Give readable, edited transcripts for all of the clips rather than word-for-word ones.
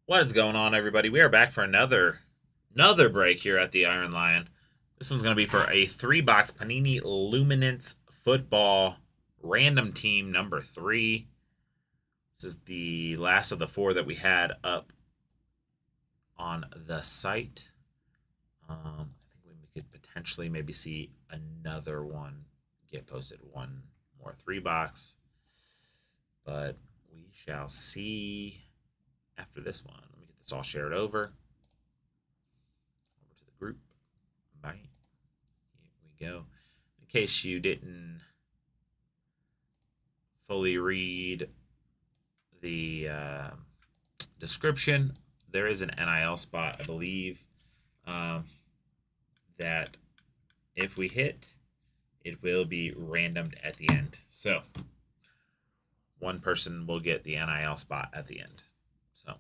What is going on, everybody? We are back for another break here at the Iron Lion. This one's going to be for a 3-box Panini Luminance football random team number 3. This is the last of the 4 that we had up on the site. I think we could potentially maybe see another one get posted. One more 3-box, but we shall see after this one. Let me get this all shared over to the group. Bye. Here we go. In case you didn't fully read the description, there is an NIL spot, I believe, that if we hit, it will be randomed at the end. So one person will get the NIL spot at the end. So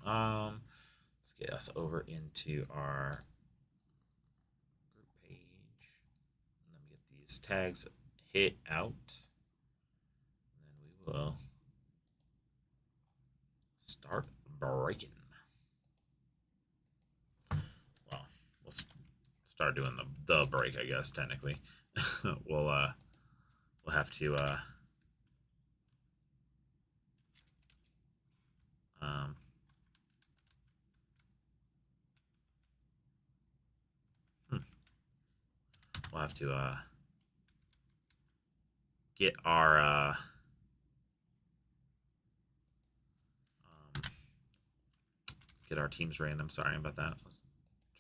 let's get us over into our group page. Let me get these tags hit out. And then we will start breaking. Well, we'll start doing the break, I guess, technically. we'll have to we'll have to get our teams random. Sorry about that. I was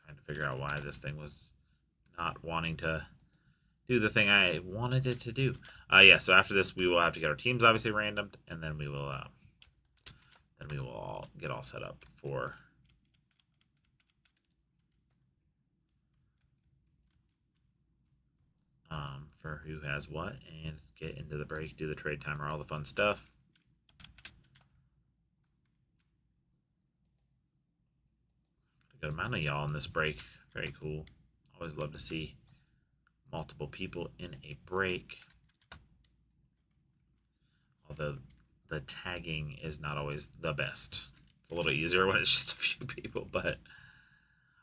trying to figure out why this thing was not wanting to do the thing I wanted it to do. Yeah, so after this we will have to get our teams obviously randomed, and then we will all get all set up for who has what, and get into the break, do the trade timer, all the fun stuff. A good amount of y'all in this break. Very cool. Always love to see multiple people in a break. Although the tagging is not always the best. It's a little easier when it's just a few people, but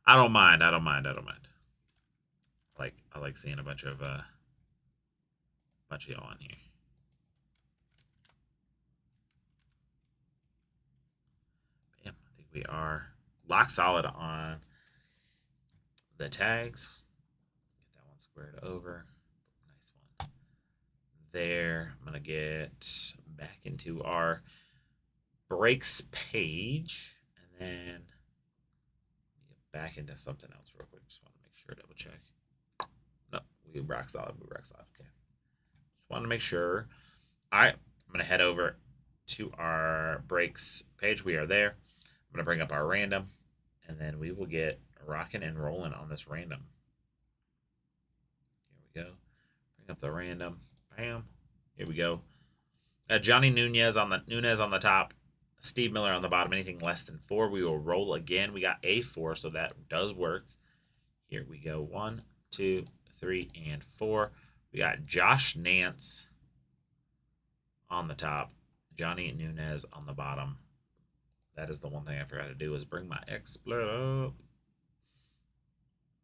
I don't mind. I don't mind. I like seeing a bunch of y'all in here. Bam. I think we are lock solid on the tags. Get that one squared over. Nice one there. I'm gonna get back into our breaks page, and then get back into something else real quick. Just want to make sure, double check. No, we rock solid. Okay. Just want to make sure. All right, I'm gonna head over to our breaks page. We are there. I'm gonna bring up our random, and then we will get rocking and rolling on this random. Here we go. Bring up the random. Bam. Here we go. Johnny Nunez on the top. Steve Miller on the bottom. Anything less than 4, we will roll again. We got a 4, so that does work. Here we go. 1, 2, 3, and 4. We got Josh Nance on the top. Johnny Nunez on the bottom. That is the one thing I forgot to do, is bring my XSplit up.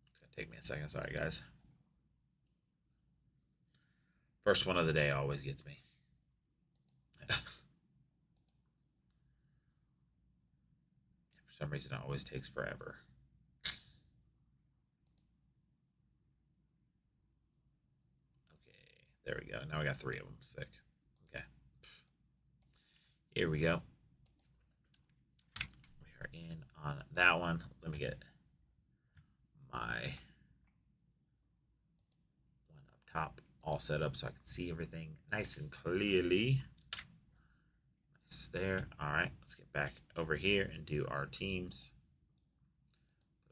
It's going to take me a second. Sorry, guys. First one of the day always gets me. For some reason, it always takes forever. Okay, there we go. Now we got 3 of them. Sick. Okay. Here we go. We are in on that one. Let me get my one up top all set up so I can see everything nice and clearly. Nice there. All right, let's get back over here and do our teams.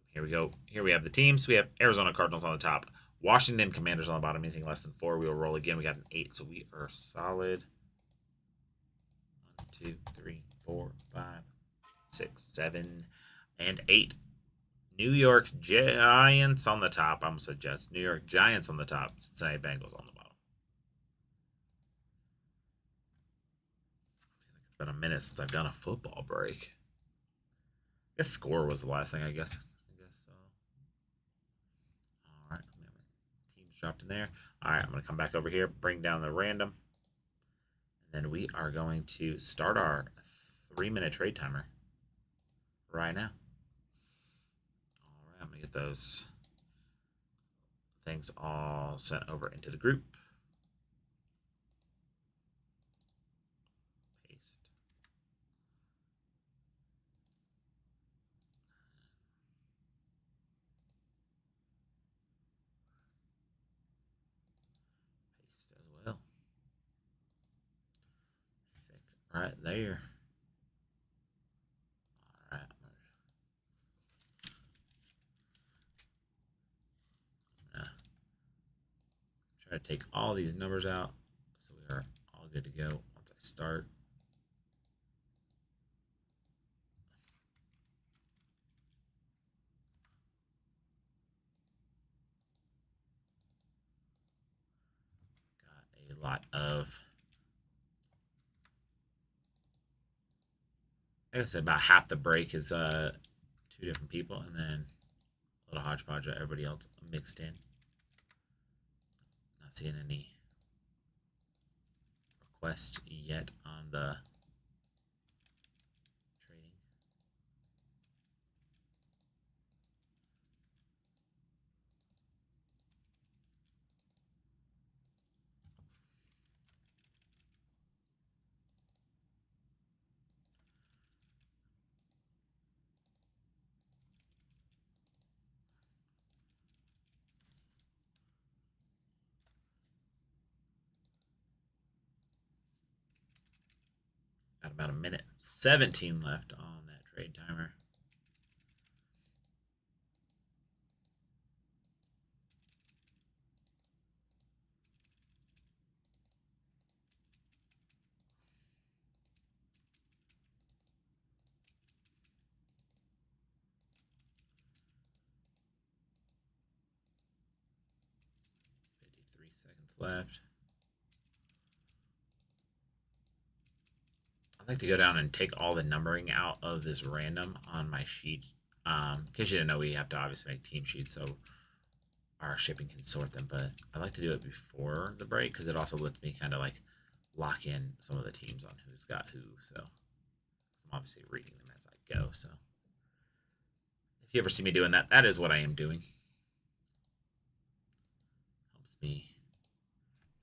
Here we go. Here we have the teams. We have Arizona Cardinals on the top, Washington Commanders on the bottom. Anything less than 4, we will roll again. We got an 8, so we are solid. 1, 2, 3, 4, 5, 6, 7, and 8. New York Giants on the top. I almost said Jets. New York Giants on the top. Cincinnati Bengals on the bottom. been a minute since I've done a football break. I guess score was the last thing, I guess so. All right. Teams dropped in there. All right, I'm going to come back over here, bring down the random. And then we are going to start our 3-minute trade timer right now. All right, I'm going to get those things all sent over into the group. Paste. Paste as well. Sick. Right there. All right. Try to take all these numbers out so we are all good to go once I start. Got a lot of, like I said, about half the break is 2 different people, and then a little hodgepodge of everybody else mixed in. Not seeing any requests yet on the trading. Got about a minute 17 left on that trade timer. Seconds left. I'd like to go down and take all the numbering out of this random on my sheet. In case you didn't know, we have to obviously make team sheets so our shipping can sort them, but I like to do it before the break because it also lets me kind of like lock in some of the teams on who's got who. So I'm obviously reading them as I go. So if you ever see me doing that, that is what I am doing. Helps me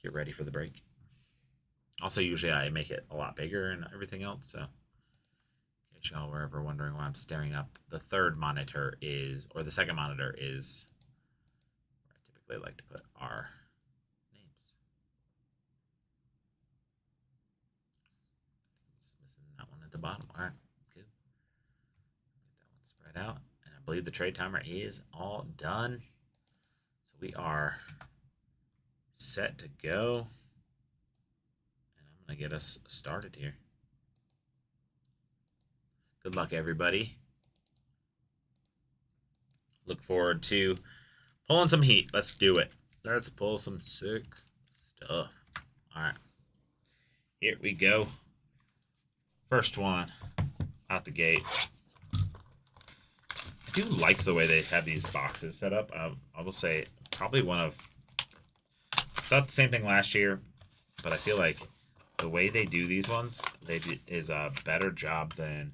get ready for the break. Also, usually I make it a lot bigger and everything else. So, in case y'all were ever wondering why I'm staring up, the third monitor is, or the second monitor is, where I typically like to put our names. Just missing that one at the bottom. All right, good. Get that one spread out. And I believe the trade timer is all done. So we are set to go. And I'm going to get us started here. Good luck, everybody. Look forward to pulling some heat. Let's do it. Let's pull some sick stuff. All right. Here we go. First one out the gate. I do like the way they have these boxes set up. I will say probably one of, I thought the same thing last year, but I feel like the way they do these ones, is a better job than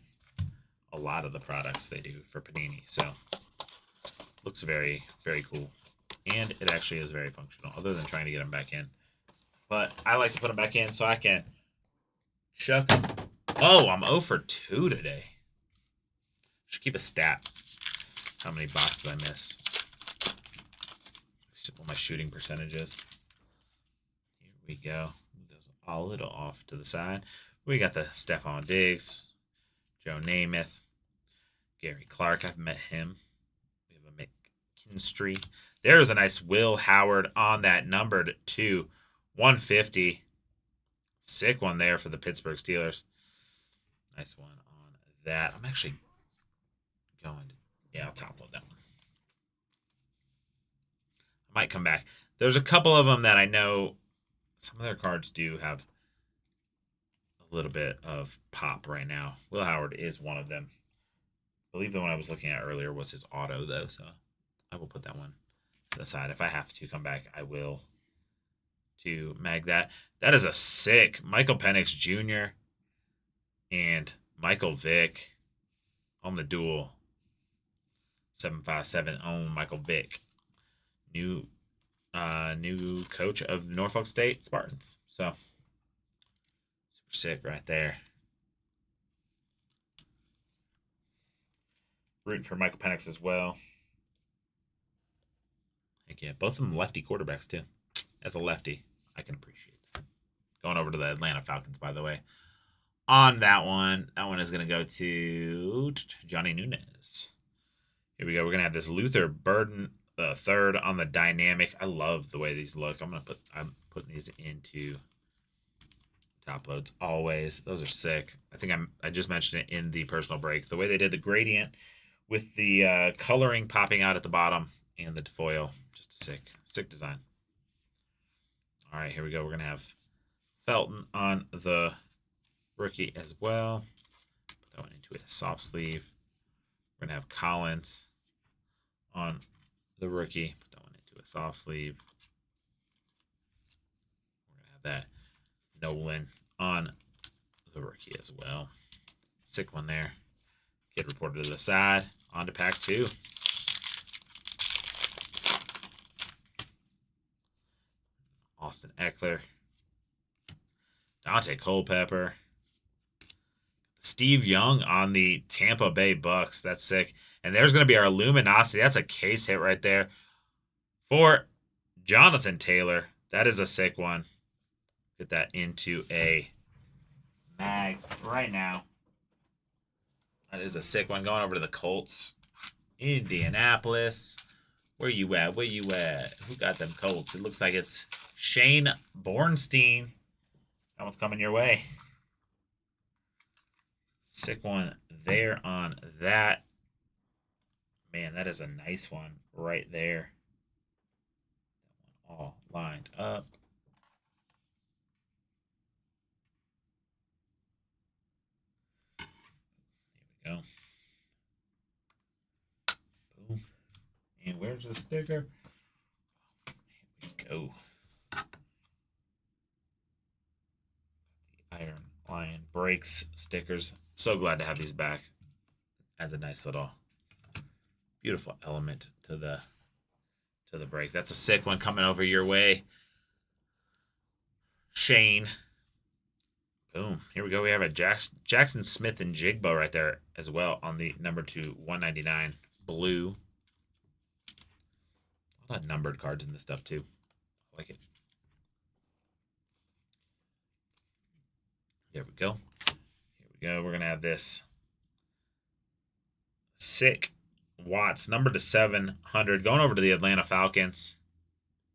a lot of the products they do for Panini. So looks very, very cool. And it actually is very functional, other than trying to get them back in. But I like to put them back in so I can chuck them. Oh, I'm 0 for 2 today. Should keep a stat. How many boxes I miss. What my shooting percentage is. Here we go. A little off to the side. We got the Stephon Diggs, Joe Namath, Gary Clark. I've met him. We have a McKinstry. There's a nice Will Howard on that numbered 150. Sick one there for the Pittsburgh Steelers. Nice one on that. I'm actually going to, yeah, I'll top load that one. I might come back. There's a couple of them that I know some of their cards do have a a little bit of pop right now. Will Howard is one of them. I believe the one I was looking at earlier was his auto, though, so I will put that one to the side. If I have to come back, I will to mag that. That is a sick Michael Penix Jr. and Michael Vick on the duel. 757 on Michael Vick. New coach of Norfolk State Spartans. So super sick right there. Rooting for Michael Penix as well. Heck yeah, both of them lefty quarterbacks too. As a lefty, I can appreciate that. Going over to the Atlanta Falcons, by the way. On that one is going to go to Johnny Nunez. Here we go. We're going to have this Luther Burden third on the dynamic. I love the way these look. I'm putting these into top loads always. Those are sick. I think I just mentioned it in the personal break. The way they did the gradient with the coloring popping out at the bottom and the foil, just a sick design. All right, here we go. We're gonna have Felton on the rookie as well. Put that one into a soft sleeve. We're gonna have Collins on the rookie. Put that one into a soft sleeve. We're gonna have that Nolan on the rookie as well. Sick one there. Kid reported to the side. On to pack 2. Austin Eckler. Dante Culpepper. Steve Young on the Tampa Bay Bucks. That's sick. And there's going to be our Luminosity. That's a case hit right there for Jonathan Taylor. That is a sick one. Get that into a mag right now. That is a sick one. Going over to the Colts. Indianapolis. Where you at? Where you at? Who got them Colts? It looks like it's Shane Bornstein. That one's coming your way. Sick one there on that. Man, that is a nice one right there. That one all lined up. Here we go. Boom. And where's the sticker? Here we go. The Iron Lion Breaks stickers. So glad to have these back. Adds a nice little beautiful element to the break. That's a sick one coming over your way. Shane. Boom. Here we go. We have a Jackson Smith and Jigba right there as well on the number 2/199 blue. A lot of numbered cards in this stuff too. I like it. There we go. Here we go. We're going to have this sick Watts, number to 700, going over to the Atlanta Falcons.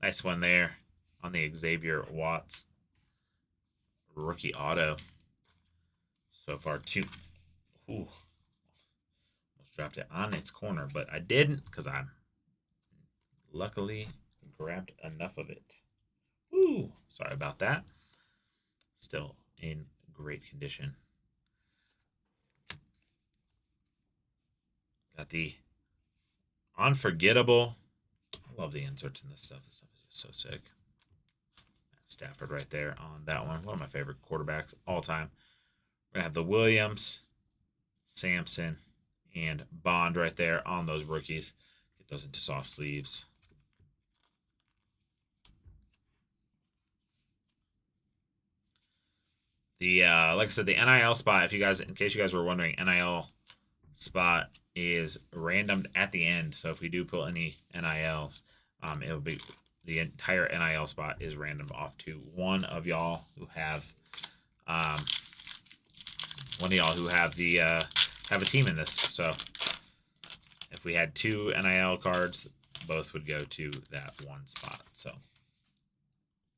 Nice one there on the Xavier Watts rookie auto. So far, 2. Ooh. Almost dropped it on its corner, but I didn't because I luckily grabbed enough of it. Ooh, sorry about that. Still in great condition. Got the Unforgettable. I love the inserts in this stuff. This stuff is just so sick. Stafford right there on that one. One of my favorite quarterbacks all time. We're going to have the Williams, Sampson, and Bond right there on those rookies. Get those into soft sleeves. The like I said, the NIL spot, if you guys, in case you guys were wondering, NIL spot is randomed at the end. So if we do pull any NILs, it'll be the entire NIL spot is random off to one of y'all who have the have a team in this. So if we had 2 NIL cards, both would go to that one spot. So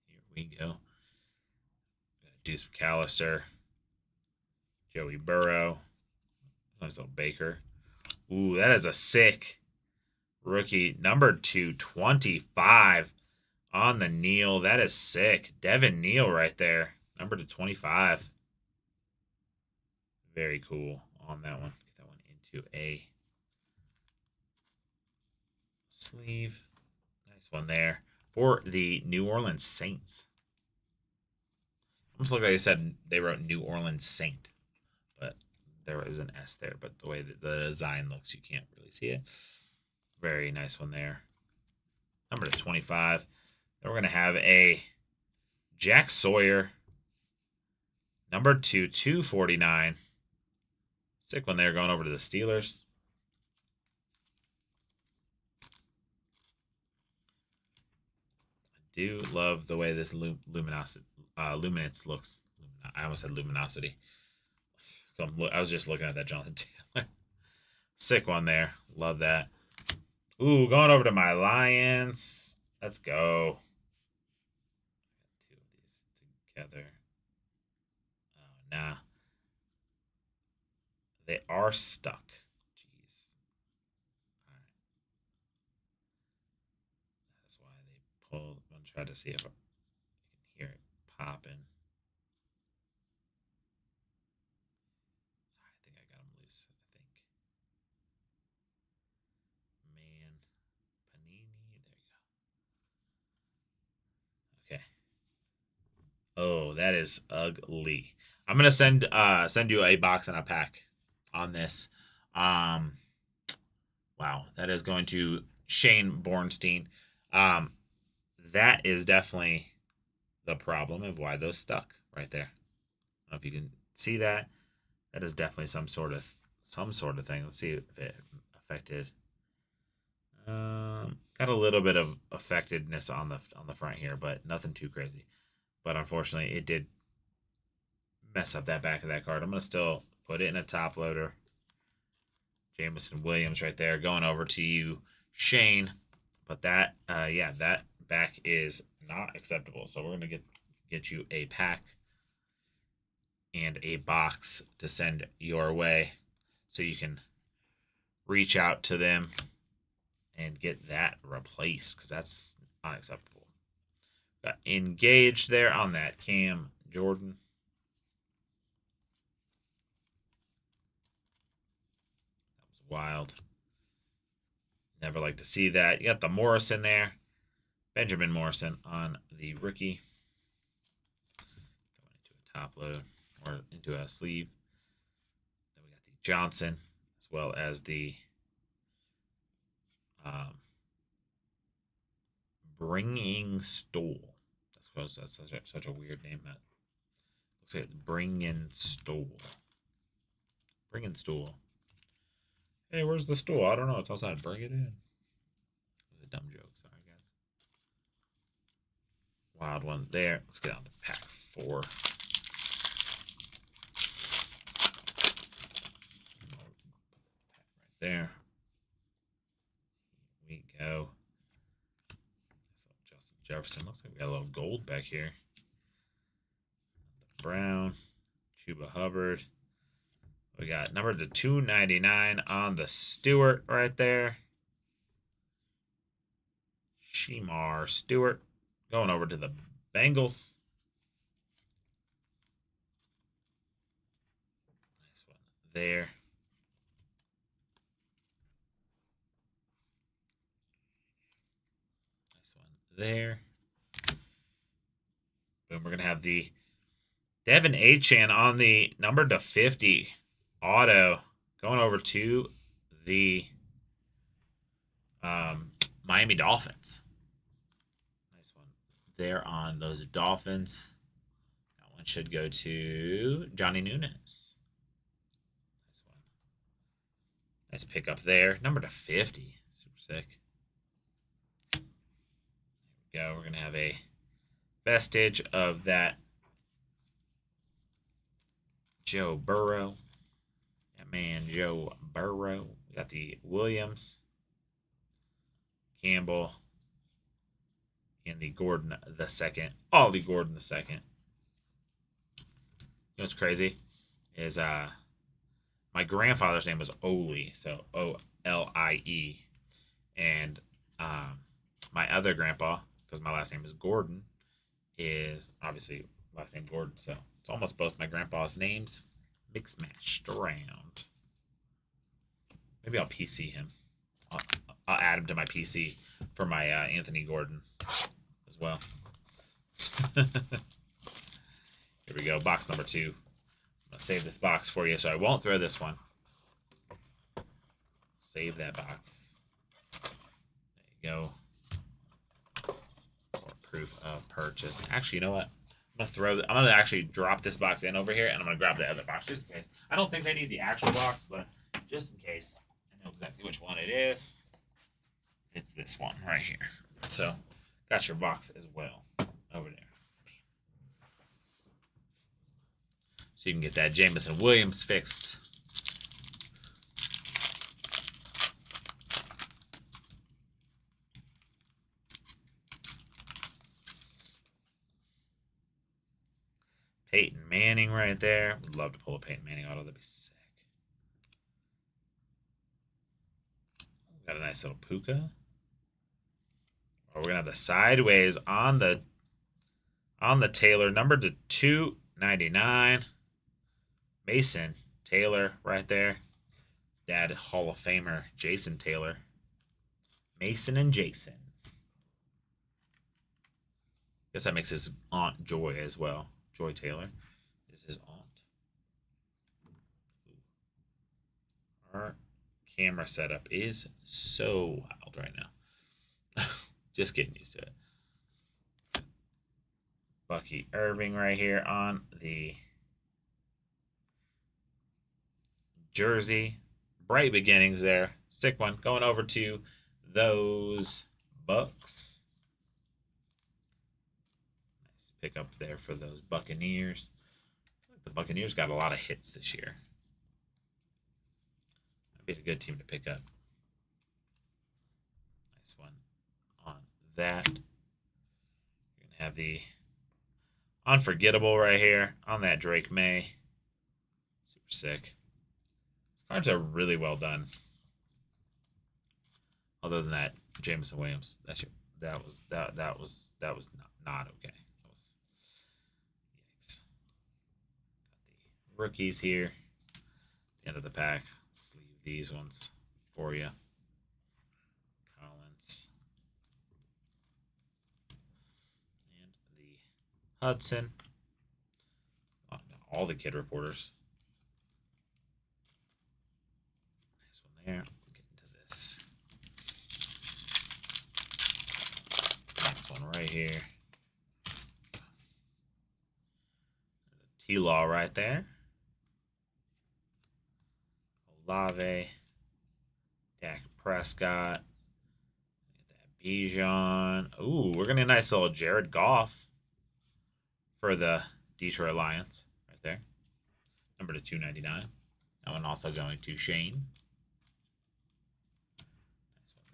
here we go. Deuce McAllister, Joey Burrow, nice little Baker. Ooh, that is a sick rookie. Number 225 on the Neal. That is sick. Devin Neal right there. Number 225. very cool on that one. Get that one into a sleeve. Nice one there for the New Orleans Saints. Almost looked like they said they wrote New Orleans Saint, but there is an S there. But the way that the design looks, you can't really see it. Very nice one there. Number to 25. Then we're going to have a Jack Sawyer. Number 249. Sick one there going over to the Steelers. I do love the way this Luminance looks. I almost said luminosity. I was just looking at that Jonathan Taylor. Sick one there. Love that. Ooh, going over to my Lions. Let's go. Two of these together. Oh, nah. They are stuck. Jeez. All right. That's why they pulled. I'm going to try to see if I can hear it popping. I think I got them loose. I think. Man. Panini. There you go. Okay. Oh, that is ugly. I'm gonna send you a box and a pack on this. Wow, that is going to Shane Bornstein. That is definitely the problem of why those stuck right there. I don't know if you can see that. That is definitely some sort of thing. Let's see if it affected. Got a little bit of affectedness on the front here, but nothing too crazy. But unfortunately, it did mess up that back of that card. I'm gonna still put it in a top loader. Jameson Williams right there, going over to you, Shane. But that, yeah, that back is not acceptable. So we're gonna get you a pack and a box to send your way, so you can reach out to them and get that replaced, because that's unacceptable. Got engaged there on that Cam Jordan. That was wild. Never like to see that. You got the Morrison there. Benjamin Morrison on the rookie. Going into a top load or into a sleeve. Then we got the Johnson, as well as the Bringing Stool. That's such a weird name. That looks like Bringing Stool. Bringing Stool. Hey, where's the stool? I don't know. It's outside. Bring it in. It was a dumb joke. Sorry, guys. Wild one there. Let's get on to pack 4. Right there. Here we go. So Justin Jefferson. Looks like we got a little gold back here. Brown. Chuba Hubbard. We got number to 299 on the Stewart right there. Shemar Stewart going over to the Bengals. Nice one there. Nice one there. Boom, we're going to have the Devin Achane on the number to 50 auto going over to the Miami Dolphins. Nice one there on those Dolphins. That one should go to Johnny Nunes. Nice one. Nice pickup there. Number to 50. Super sick. There we go. We're going to have a vestige of that Joe Burrow. That man, Joe Burrow. We got the Williams, Campbell, and the Gordon the second. Ollie Gordon the second. You know what's crazy is my grandfather's name was Olie, so O-L-I-E, and my other grandpa, because my last name is Gordon, is obviously last name Gordon, so it's almost both my grandpa's names. Mix matched around. Maybe I'll PC him. I'll add him to my PC for my Anthony Gordon as well. Here we go. Box number 2. I'm going to save this box for you so I won't throw this one. Save that box. There you go. Or proof of purchase. Actually, you know what? I'm going to actually drop this box in over here, and I'm going to grab the other box just in case. I don't think they need the actual box, but just in case. I know exactly which one it is. It's this one right here. So, got your box as well over there. So you can get that Jameson Williams fixed. Peyton Manning right there. Would love to pull a Peyton Manning auto. That'd be sick. Got a nice little Puka. Oh, we're gonna have the sideways on the Taylor, number to 299. Mason Taylor right there. Dad, Hall of Famer Jason Taylor. Mason and Jason. Guess that makes his aunt Joy as well. Joy Taylor is his aunt. Our camera setup is so wild right now. Just getting used to it. Bucky Irving right here on the jersey. Bright beginnings there. Sick one. Going over to those Bucks. Nice pick up there for those Buccaneers. The Buccaneers got a lot of hits this year. That'd be a good team to pick up. Nice one on that. You're going to have the Unforgettable right here on that Drake May. Super sick. These cards are really well done. Other than that, Jameson Williams, that was not okay. That was yikes. Got the rookies here. End of the pack. Sleeve these ones for you. Collins. And the Hudson. All the kid reporters. Nice one there. We'll get into this. Next one right here. T-Law right there. Olave. Dak Prescott. Get that Bijan. Ooh, we're getting a nice little Jared Goff for the Detroit Lions right there. Number to 299. That one also going to Shane. Nice one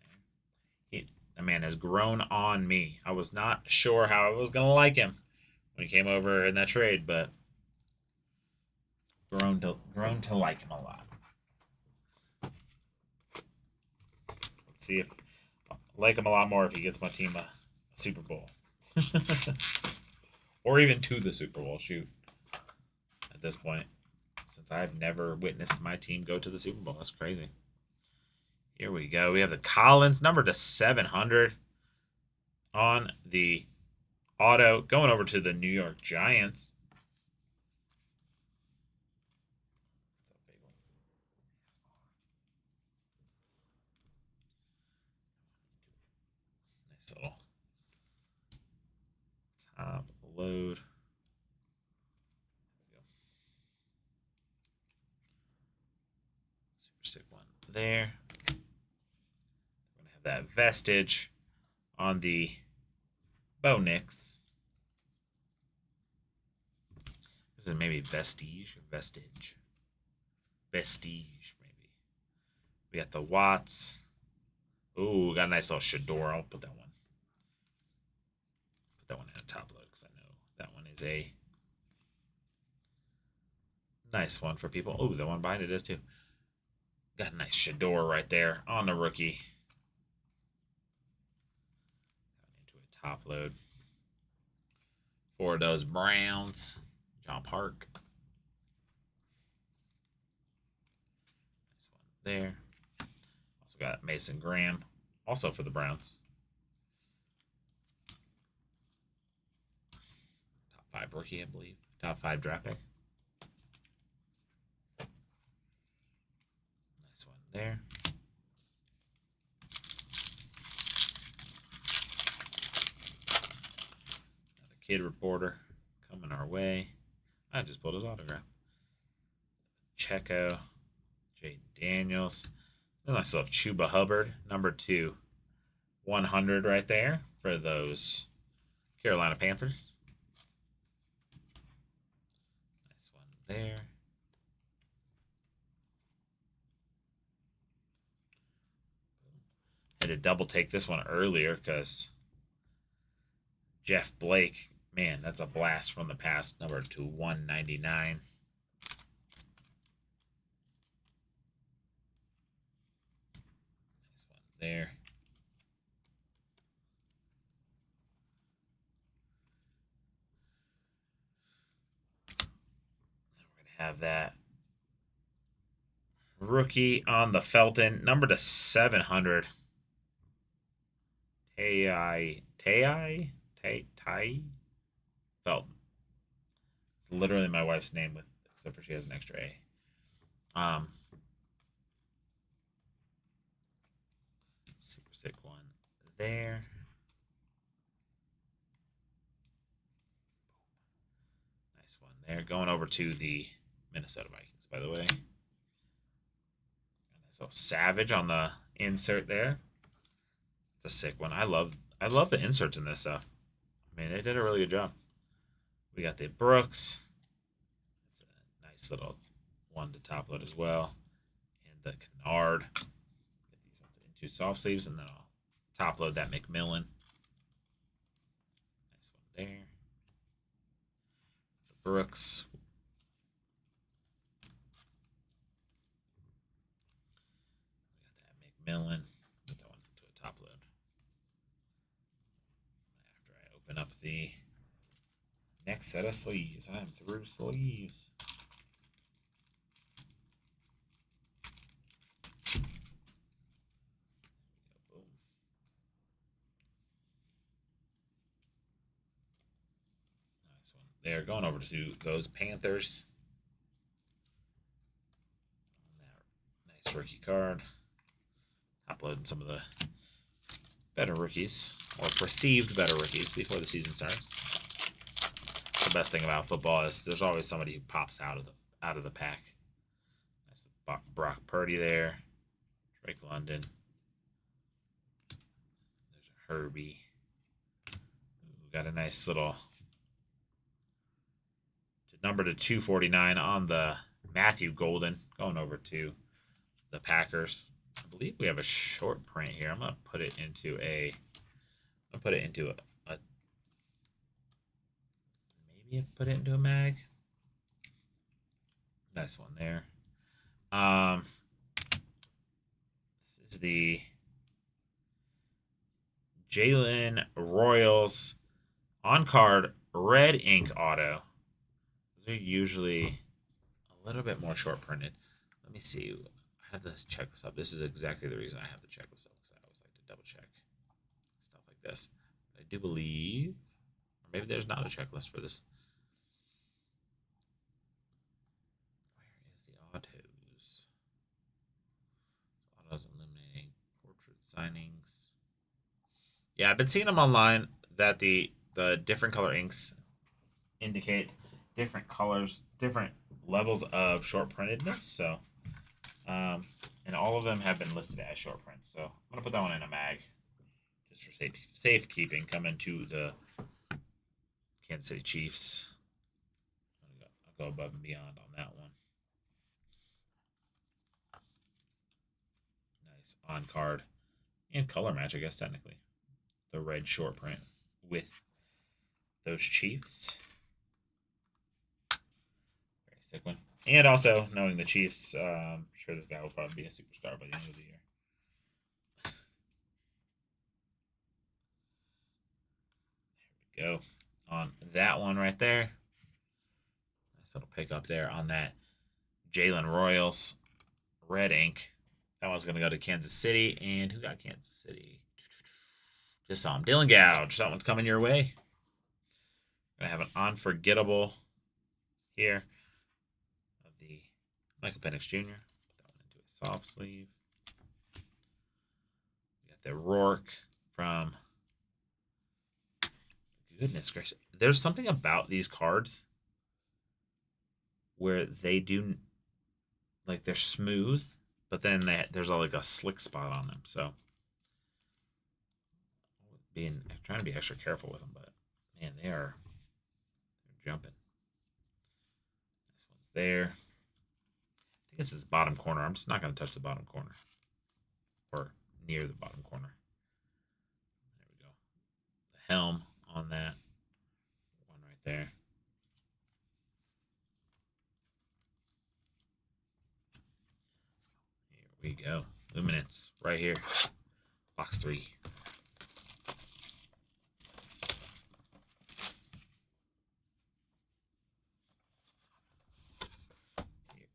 there. That man has grown on me. I was not sure how I was going to like him when he came over in that trade, but grown to like him a lot. Let's see if I like him a lot more if he gets my team a Super Bowl. Or even to the Super Bowl, shoot. At this point, since I've never witnessed my team go to the Super Bowl. That's crazy. Here we go. We have the Collins, number to 700 on the auto. Going over to the New York Giants. Nice little top load. Super sick one there. We're going to have that Vestige on the Bo Nix. This is maybe Vestige. Vestige, maybe. We got the Watts. Ooh, got a nice little Shador. I'll put that one. Put that one in a top load because I know that one is a nice one for people. Oh, the one behind it is too. Got a nice Shador right there on the rookie. Into a top load for those Browns. John Park. there. Also got Mason Graham, also for the Browns. Top 5 rookie, I believe. Top 5 draft pick. Nice one there. Another kid reporter coming our way. I just pulled his autograph. Checo, Jay Daniels. A nice little Chuba Hubbard, number 2, 100 right there for those Carolina Panthers. Nice one there. Had to double take this one earlier because Jeff Blake, man, that's a blast from the past, number 2/199. Nice one there. Then we're going to have that rookie on the Felton, number to 700. Tai Felton. It's literally my wife's name, with except for she has an extra A. Super sick one there. Nice one there. Going over to the Minnesota Vikings, by the way. So Savage on the insert there. It's a sick one. I love the inserts in this stuff. I mean, they did a really good job. We got the Brooks. It's a nice little one to top load as well. And the Kennard. Get these ones into soft sleeves, and then I'll top load that McMillan. Nice one there. The Brooks. We got that McMillan. Get that one to a top load. After I open up the next set of sleeves. I'm through sleeves. Boom. Nice one. There, going over to those Panthers. Nice rookie card. Uploading some of the better rookies, or perceived better rookies, before the season starts. The best thing about football is there's always somebody who pops out of the pack. That's Brock Purdy there, Drake London. There's a Herbie. We got a nice little number to 249 on the Matthew Golden, going over to the Packers. I believe we have a short print here. I'm gonna put it into a. Maybe put it into a mag. Nice one there. This is the Jalen Royals on card red ink auto. Those are usually a little bit more short printed. Let me see. I have to check this up. This is exactly the reason I have to check this up, because I always like to double check stuff like this. I do believe, or maybe there's not a checklist for this. Where is the autos? Autos eliminating portrait signings. Yeah, I've been seeing them online that the different color inks indicate different colors, different levels of short printedness. So, and all of them have been listed as short prints. So I'm gonna put that one in a mag, just for safekeeping. Coming to the Kansas City Chiefs. I'll go above and beyond on that one. Nice on card and color match, I guess technically. The red short print with those Chiefs. Very sick one. And also, knowing the Chiefs, I'm sure this guy will probably be a superstar by the end of the year. There we go. On that one right there. Nice little pick up there on that Jalen Royals red ink. That one's going to go to Kansas City. And who got Kansas City? Just saw him. Dylan Gouge. That one's coming your way. Going to have an unforgettable here of the Michael Penix Jr. Put that one into a soft sleeve. We got the Rourke from... Goodness gracious. There's something about these cards where they do... Like, they're smooth, but then there's like a slick spot on them. So, trying to be extra careful with them, but man, they're jumping. This one's there. I think it's this bottom corner. I'm just not going to touch the bottom corner, or near the bottom corner. There we go. The helm on that one right there. Here we go. Luminance right here. Box 3. Here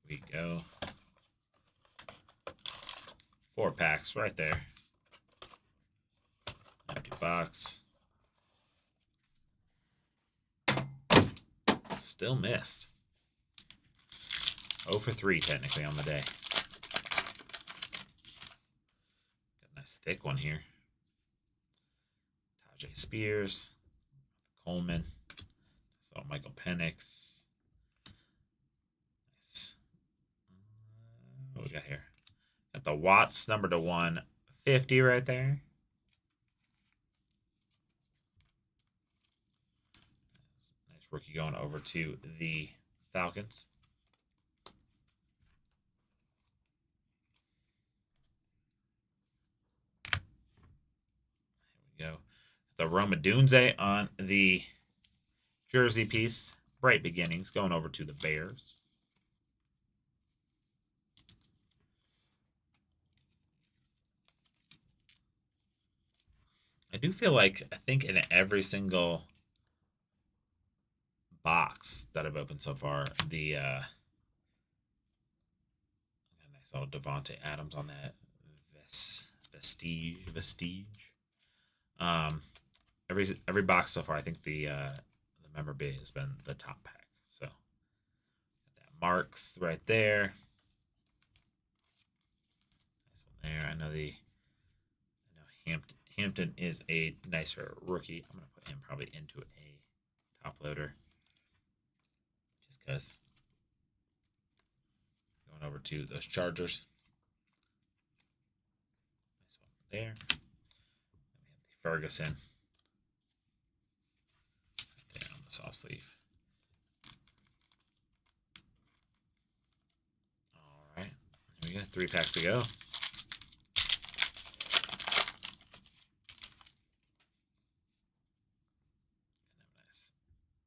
we go. 4 packs right there. Empty box. Still missed. 0 for 3 technically on the day. Got a nice thick one here. Tajay Spears. Coleman. So Michael Penix. Nice. What we got here? Got the Watts number to 150 right there. Nice rookie going over to the Falcons. Here we go. The Roma Dunze on the jersey piece. Bright beginnings going over to the Bears. I do feel like, I think in every single box that I've opened so far, the nice little Devontae Adams on that vestige. Every box so far, I think the memorabilia has been the top pack. So that Marks right there. Nice one there. I know Hampton is a nicer rookie. I'm going to put him probably into a top loader. Just because. Going over to those Chargers. Nice one there. Then we have the Ferguson. There on the soft sleeve. All right. Here we go. 3 packs to go.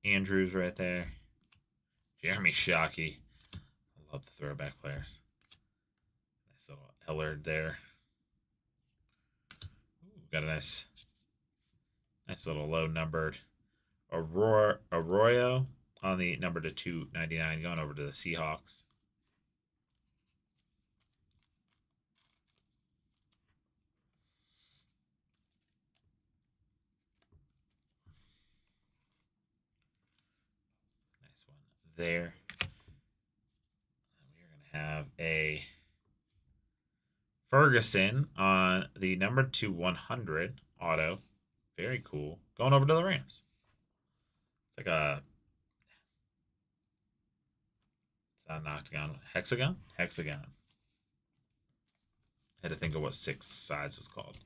Andrews right there. Jeremy Shockey. I love the throwback players. Nice little Ellard there. Ooh, got a nice little low numbered Arroyo on the number to 299 going over to the Seahawks. There. We're going to have a Ferguson on the number 2/100 auto. Very cool. Going over to the Rams. It's like a... It's not an octagon. Hexagon? Hexagon. I had to think of what 6 sides was called.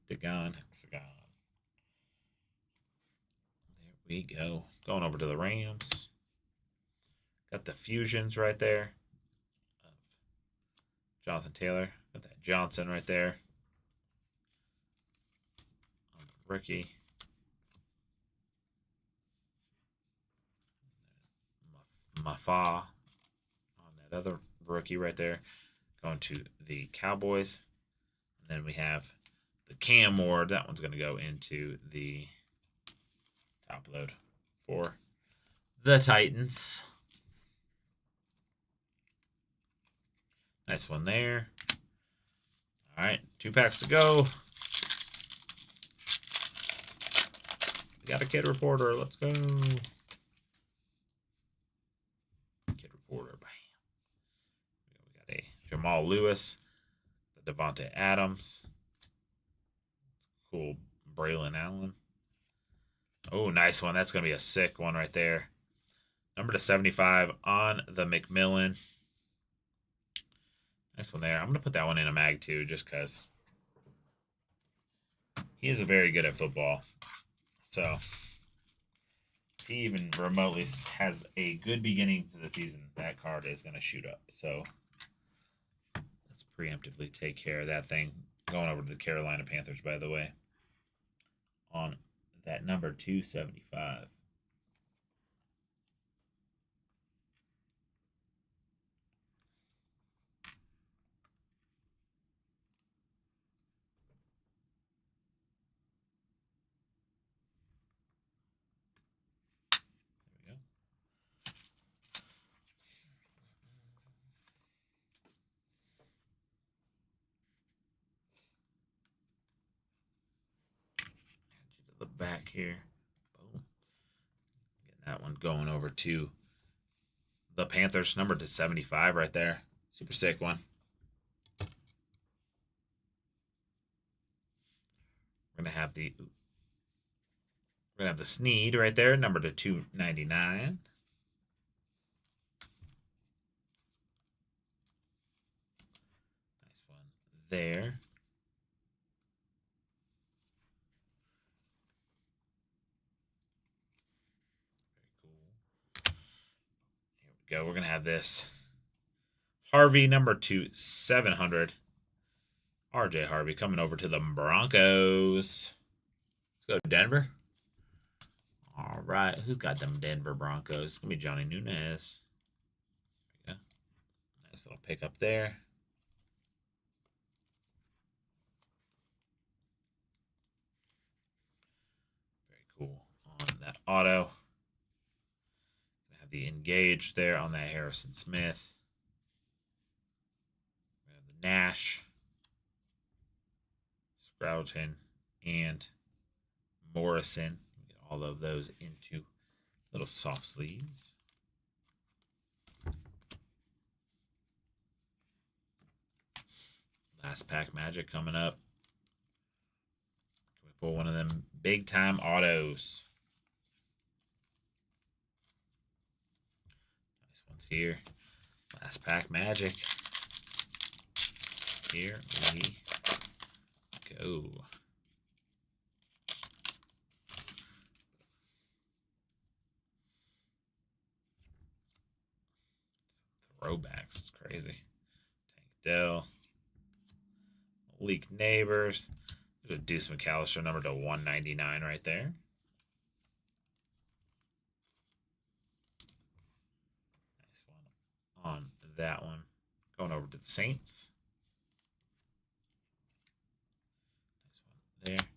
Pentagon, hexagon. We go. Going over to the Rams. Got the fusions right there. Jonathan Taylor. Got that Johnson right there. On the rookie. Mafa on that other rookie right there. Going to the Cowboys. And then we have the Cam Ward. That one's going to go into the top load for the Titans. Nice one there. All right, 2 packs to go. We got a kid reporter. Let's go. Kid reporter. Bam. We got a Jamal Lewis, the Devontae Adams. Cool, Braylon Allen. Oh, nice one. That's going to be a sick one right there. Number to 75 on the McMillan. Nice one there. I'm going to put that one in a mag too, just because he is very good at football. So, if he even remotely has a good beginning to the season, that card is going to shoot up. So, let's preemptively take care of that thing. Going over to the Carolina Panthers, by the way, on that number 275. There we go. The back here. Boom. Getting that one going over to the Panthers, number to 75 right there. Super sick one. We're gonna have the Snead right there, number to 299. Nice one there. Go. We're going to have this Harvey, number to 700. RJ Harvey coming over to the Broncos. Let's go, Denver. All right. Who's got them Denver Broncos? It's going to be Johnny Nunez. There we go. Nice little pickup there. Very cool on that auto. The engaged there on that Harrison Smith. We have the Nash, Sprouton, and Morrison. Get all of those into little soft sleeves. Last pack magic coming up. Can we pull one of them big time autos? Here, last pack magic. Here we go. Throwbacks, it's crazy. Tank Dell, Malik Neighbors. There's a Deuce McAllister, number to 199 right there. On that one. Going over to the Saints. Nice one there.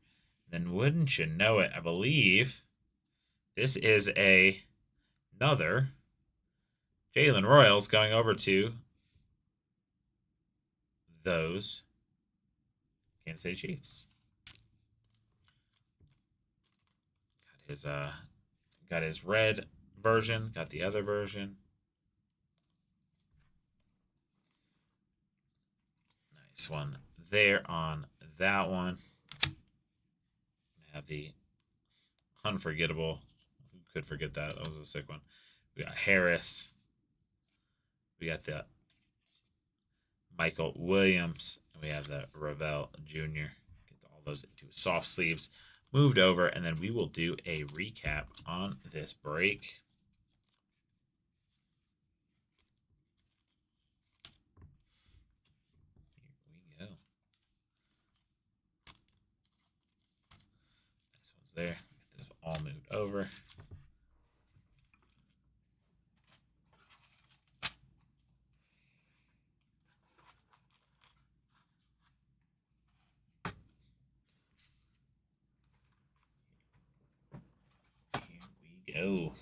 Then wouldn't you know it, I believe this is another Jalen Royals going over to those Kansas City Chiefs. Got his red version, got the other version. Nice one there on that one. Have the unforgettable. Who could forget that? That was a sick one. We got Harris. We got the Michael Williams. And we have the Ravel Jr. Get all those into soft sleeves. Moved over, and then we will do a recap on this break. There. Get this all moved over. Here we go.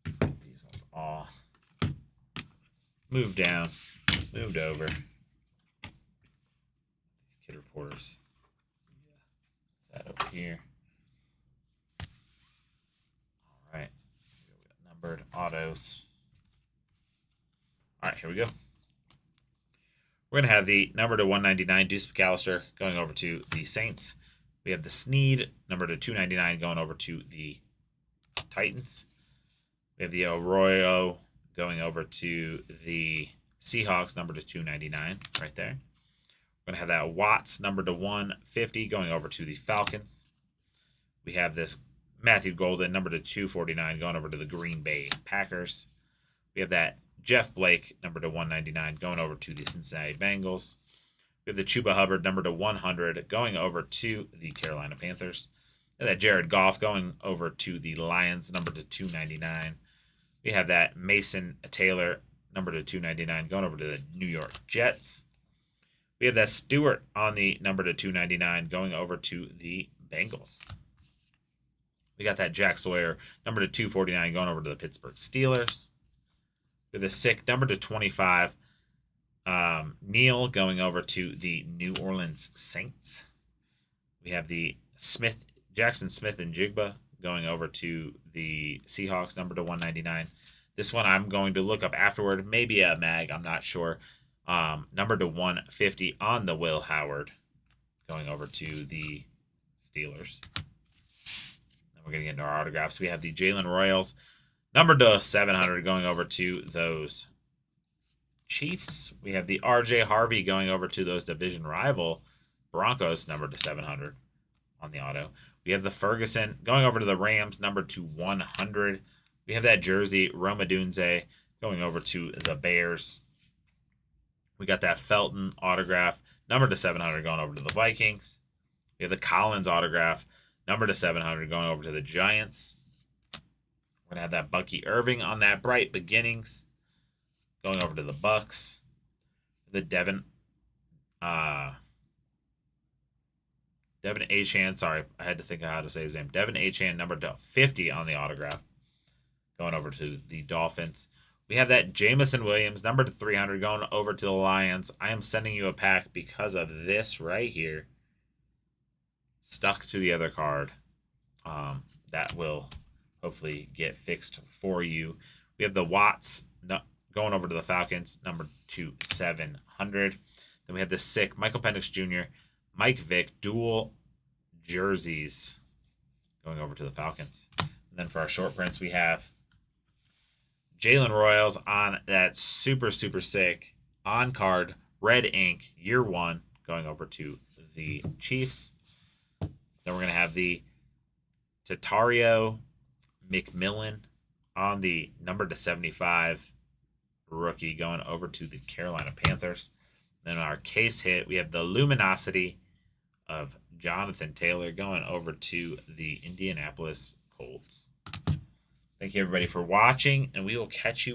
Get these ones all moved down. moved over. Kid reporters. Set up here. All right. We got numbered autos. All right, here we go. We're going to have the number to 199, Deuce McAllister, going over to the Saints. We have the Snead, number to 299, going over to the Titans. We have the Arroyo going over to the Seahawks, number to 299, right there. We're going to have that Watts, number to 150, going over to the Falcons. We have this Matthew Golden, number to 249, going over to the Green Bay Packers. We have that Jeff Blake, number to 199, going over to the Cincinnati Bengals. We have the Chuba Hubbard, number to 100, going over to the Carolina Panthers. We have that Jared Goff going over to the Lions, number to 299. We have that Mason Taylor, number to 299, going over to the New York Jets. We have that Stewart on the number to 299, going over to the Bengals. We got that Jack Sawyer, number to 249, going over to the Pittsburgh Steelers. We have the sick, number to 25, Neal, going over to the New Orleans Saints. We have the Jackson Smith and Jigba going over to the Seahawks, number to 199. This one I'm going to look up afterward. Maybe a mag, I'm not sure. Number to 150 on the Will Howard, going over to the Steelers. And we're going to get into our autographs. We have the Jalen Royals, number to 700, going over to those Chiefs. We have the RJ Harvey going over to those division rival Broncos, number to 700 on the auto. We have the Ferguson going over to the Rams, number to 100. We have that jersey, Roma Dunze, going over to the Bears. We got that Felton autograph, number to 700, going over to the Vikings. We have the Collins autograph, number to 700, going over to the Giants. We're going to have that Bucky Irving on that Bright Beginnings, going over to the Bucks. The Devin Achane, sorry, I had to think of how to say his name. Devin Achane, number to 50 on the autograph, going over to the Dolphins. We have that Jamison Williams, number to 300, going over to the Lions. I am sending you a pack because of this right here. Stuck to the other card. That will hopefully get fixed for you. We have the Watts going over to the Falcons, number to 700. Then we have the sick Michael Penix Jr., Mike Vick, dual jerseys going over to the Falcons. And then for our short prints, we have Jalen Royals on that super sick on-card red ink year 1 going over to the Chiefs. Then we're going to have the Tatario McMillan on the number to 75 rookie going over to the Carolina Panthers. Then our case hit, we have the Luminosity of Jonathan Taylor going over to the Indianapolis Colts. Thank you, everybody, for watching, and we will catch you